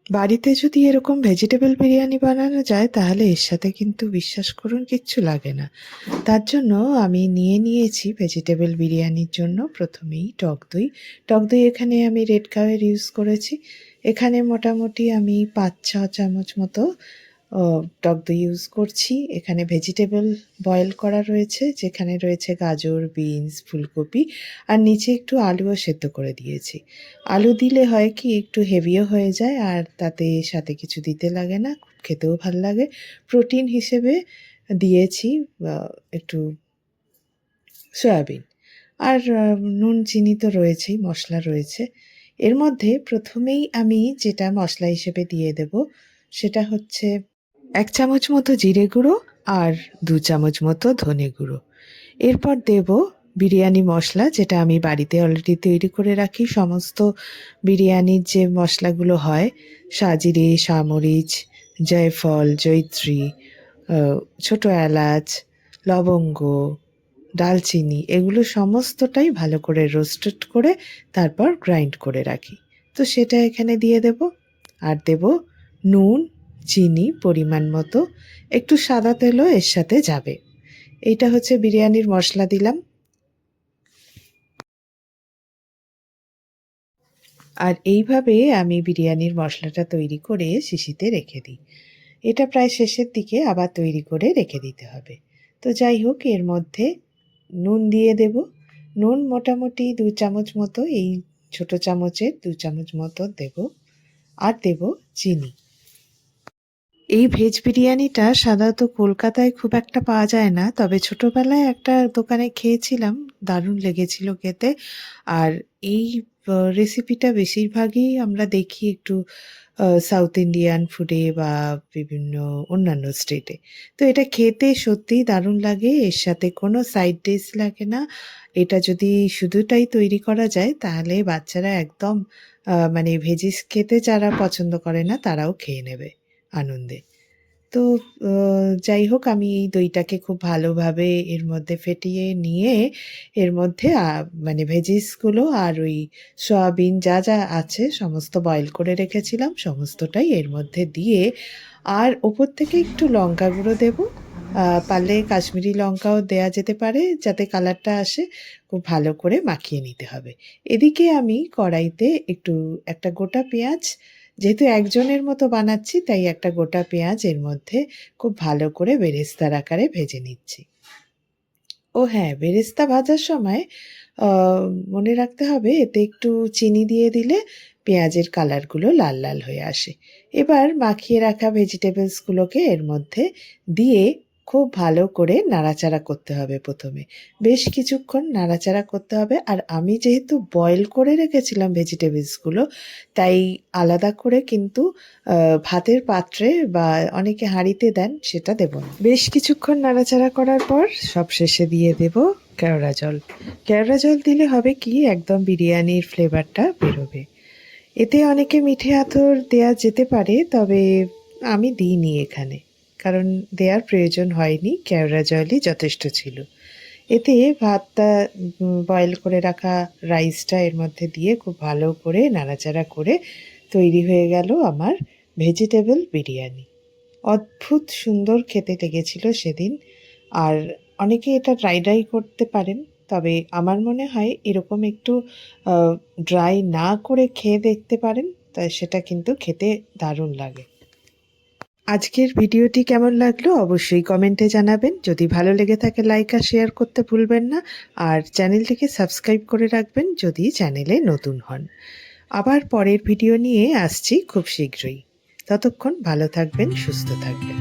বাড়িতে যদি এরকম ভেজিটেবল বিরিয়ানি বানানো যায় তাহলে এর সাথে কিন্তু বিশ্বাস করুন কিচ্ছু লাগে না। তার জন্য আমি নিয়েছি ভেজিটেবল বিরিয়ানির জন্য প্রথমেই টক দই। টক দই এখানে আমি রেড কাউয়ের ইউজ করেছি। এখানে মোটামুটি আমি ৫-৬ চামচ মতো টক দই ইউজ করছি। এখানে ভেজিটেবল বয়েল করা রয়েছে, যেখানে রয়েছে গাজর, বিনস, ফুলকপি আর নিচে একটু আলুও সেদ্ধ করে দিয়েছি। আলু দিলে হয় কি একটু হেভিও হয়ে যায় আর তাতে সাথে কিছু দিতে লাগে না, খেতেও ভাল লাগে। প্রোটিন হিসেবে দিয়েছি একটু সয়াবিন আর নুন চিনি তো রয়েছেই, মশলা রয়েছে। এর মধ্যে প্রথমেই আমি যেটা মশলা হিসেবে দিয়ে দেব সেটা হচ্ছে ১ চামচ মতো জিরে গুঁড়ো আর ২ চামচ মতো ধনে গুঁড়ো। এরপর দেব বিরিয়ানি মশলা, যেটা আমি বাড়িতে অলরেডি তৈরি করে রাখি। সমস্ত বিরিয়ানির যে মশলাগুলো হয়, সাজিরে, সামরিচ, জয়ফল, জয়িত্রী, ছোট এলাচ, লবঙ্গ, দালচিনি, এগুলো সমস্তটাই ভালো করে রোস্টেড করে তারপর গ্রাইন্ড করে রাখি। তো সেটা এখানে দিয়ে দেব। আর দেব নুন, চিনি পরিমাণ মতো, একটু সাদা তেলও এর সাথে যাবে। এইটা হচ্ছে বিরিয়ানির মশলা দিলাম। আর এইভাবে আমি বিরিয়ানির মশলাটা তৈরি করে শিশিতে রেখে দিই। এটা প্রায় শেষের দিকে আবার তৈরি করে রেখে দিতে হবে। তো যাই হোক, এর মধ্যে নুন দিয়ে দেব। নুন মোটামুটি ২ চামচ মতো, এই ছোট চামচের ২ চামচ মতো দেব। আর দেব চিনি। এই ভেজ বিরিয়ানিটা সাধারণত কলকাতায় খুব একটা পাওয়া যায় না, তবে ছোটোবেলায় একটা দোকানে খেয়েছিলাম, দারুণ লেগেছিল খেতে। আর এই রেসিপিটা বেশিরভাগই আমরা দেখি একটু সাউথ ইন্ডিয়ান ফুডে বা বিভিন্ন অন্যান্য স্টেটে। তো এটা খেতে সত্যিই দারুণ লাগে, এর সাথে কোনো সাইড ডিশ লাগে না। এটা যদি শুধুটাই তৈরি করা যায় তাহলে বাচ্চারা একদম মানে ভেজিস খেতে যারা পছন্দ করে না তারাও খেয়ে নেবে আনন্দে। তো অ যাই হোক, আমি এই দইটাকে খুব ভালোভাবে এর মধ্যে ফেটিয়ে নিয়ে এর মধ্যে মানে ভেজিসগুলো আর ওই সয়াবিন যা আছে সমস্ত বয়েল করে রেখেছিলাম সমস্তটাই এর মধ্যে দিয়ে, আর ওপর থেকে একটু লঙ্কা গুঁড়ো দেব। পারলে কাশ্মীরি লঙ্কাও দেয়া যেতে পারে যাতে কালারটা আসে। খুব ভালো করে মাখিয়ে নিতে হবে। এদিকে আমি কড়াইতে একটা গোটা পেঁয়াজ, যেহেতু একজনের মতো বানাচ্ছি তাই একটা গোটা পেঁয়াজ এর মধ্যে খুব ভালো করে বেরেস্তার আকারে ভেজে নিচ্ছি। ও হ্যাঁ, বেরেস্তা ভাজার সময় আ মনে রাখতে হবে এতে একটু চিনি দিয়ে দিলে পেঁয়াজের কালারগুলো লাল, লাল হয়ে আসে। এবার মাখিয়ে রাখা ভেজিটেবলস গুলোকে এর মধ্যে দিয়ে খুব ভালো করে নাড়াচাড়া করতে হবে প্রথমে। বেশ কিছুক্ষণ নাড়াচাড়া করতে হবে। আর আমি যেহেতু বয়েল করে রেখেছিলাম ভেজিটেবলস গুলো, তাই আলাদা করে কিন্তু আ ভাতের পাত্রে বা অনেকে হাঁড়িতে দেন, সেটা দেব না। বেশ কিছুক্ষণ নাড়াচাড়া করার পর সবশেষে দিয়ে দেব কেওড়া জল। কেওড়া জল দিলে হবে কি একদম বিরিয়ানির ফ্লেভারটা বেরোবে। এতে অনেকে মিঠে আতর দেয়া যেতে পারে, তবে আমি দিইনি এখানে। কারণ দেয়ার প্রয়োজন হয়নি, কেওড়া জলই যথেষ্ট ছিল। এতে ভাতটা বয়েল করে রাখা রাইসটা এর মধ্যে দিয়ে খুব ভালো করে নাড়াচাড়া করে তৈরি হয়ে গেল আমার ভেজিটেবল বিরিয়ানি। অদ্ভুত সুন্দর খেতে লেগেছিল সেদিন। আর অনেকে এটা ড্রাই করতে পারেন। তবে আমার মনে হয় এরকম একটু আ ড্রাই না করে খেয়ে দেখতে পারেন। সেটা কিন্তু খেতে দারুণ লাগে। আজকের ভিডিওটি কেমন লাগলো অবশ্যই কমেন্টে জানাবেন। যদি ভালো লেগে থাকে লাইক আর শেয়ার করতে ভুলবেন না। আর চ্যানেলটিকে সাবস্ক্রাইব করে রাখবেন যদি চ্যানেলে নতুন হন। আবার পরের ভিডিও নিয়ে আসছি খুব শীঘ্রই। ততক্ষণ ভালো থাকবেন, সুস্থ থাকবেন।